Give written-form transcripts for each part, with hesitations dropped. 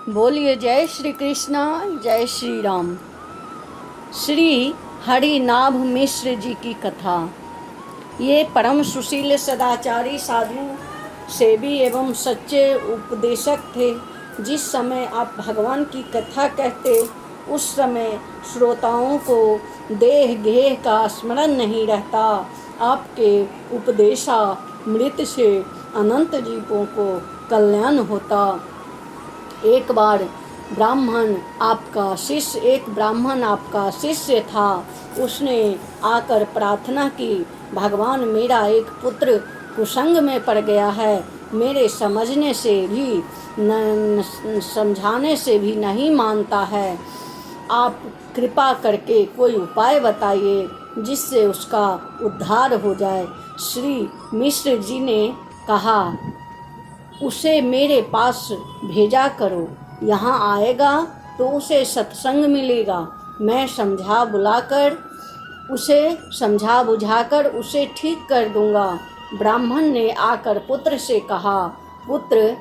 बोलिए जय श्री कृष्णा, जय श्री राम। श्री हरिनाभ मिश्र जी की कथा। ये परम सुशील सदाचारी साधु, सेवी एवं सच्चे उपदेशक थे। जिस समय आप भगवान की कथा कहते, उस समय श्रोताओं को देह गेह का स्मरण नहीं रहता। आपके उपदेशामृत से अनंत जीवों को कल्याण होता। एक ब्राह्मण आपका शिष्य था। उसने आकर प्रार्थना की, भगवान मेरा एक पुत्र कुसंग में पड़ गया है। मेरे समझाने से भी नहीं मानता है। आप कृपा करके कोई उपाय बताइए जिससे उसका उद्धार हो जाए। श्री मिश्र जी ने कहा, उसे मेरे पास भेजा करो। यहाँ आएगा तो उसे सत्संग मिलेगा। मैं समझा बुझाकर उसे ठीक कर दूंगा। ब्राह्मण ने आकर पुत्र से कहा, पुत्र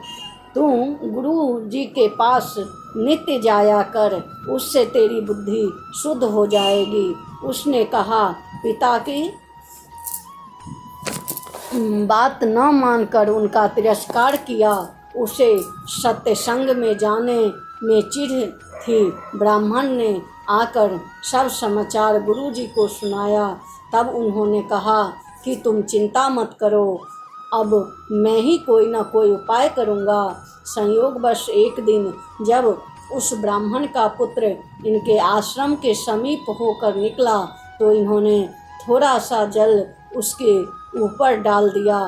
तू गुरु जी के पास नित्य जाया कर, उससे तेरी बुद्धि शुद्ध हो जाएगी। उसने कहा, पिता की बात न मानकर उनका तिरस्कार किया। उसे सत्संग में जाने में चिढ़ थी। ब्राह्मण ने आकर सब समाचार गुरु जी को सुनाया। तब उन्होंने कहा कि तुम चिंता मत करो, अब मैं ही कोई न कोई उपाय करूँगा। संयोगवश एक दिन जब उस ब्राह्मण का पुत्र इनके आश्रम के समीप होकर निकला, तो इन्होंने थोड़ा सा जल उसके ऊपर डाल दिया।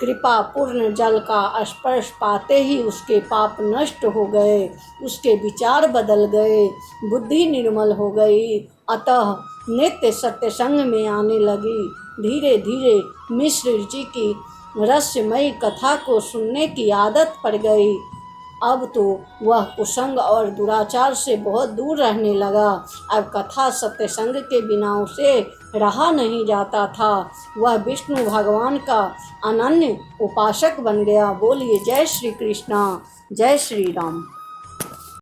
कृपा पूर्ण जल का स्पर्श पाते ही उसके पाप नष्ट हो गए, उसके विचार बदल गए, बुद्धि निर्मल हो गई। अतः नित्य सत्संग में आने लगी। धीरे धीरे मिश्र जी की रहस्यमयी कथा को सुनने की आदत पड़ गई। अब तो वह कुसंग और दुराचार से बहुत दूर रहने लगा। अब कथा सत्संग के बिना उसे रहा नहीं जाता था। वह विष्णु भगवान का अनन्य उपासक बन गया। बोलिए जय श्री कृष्णा, जय श्री राम।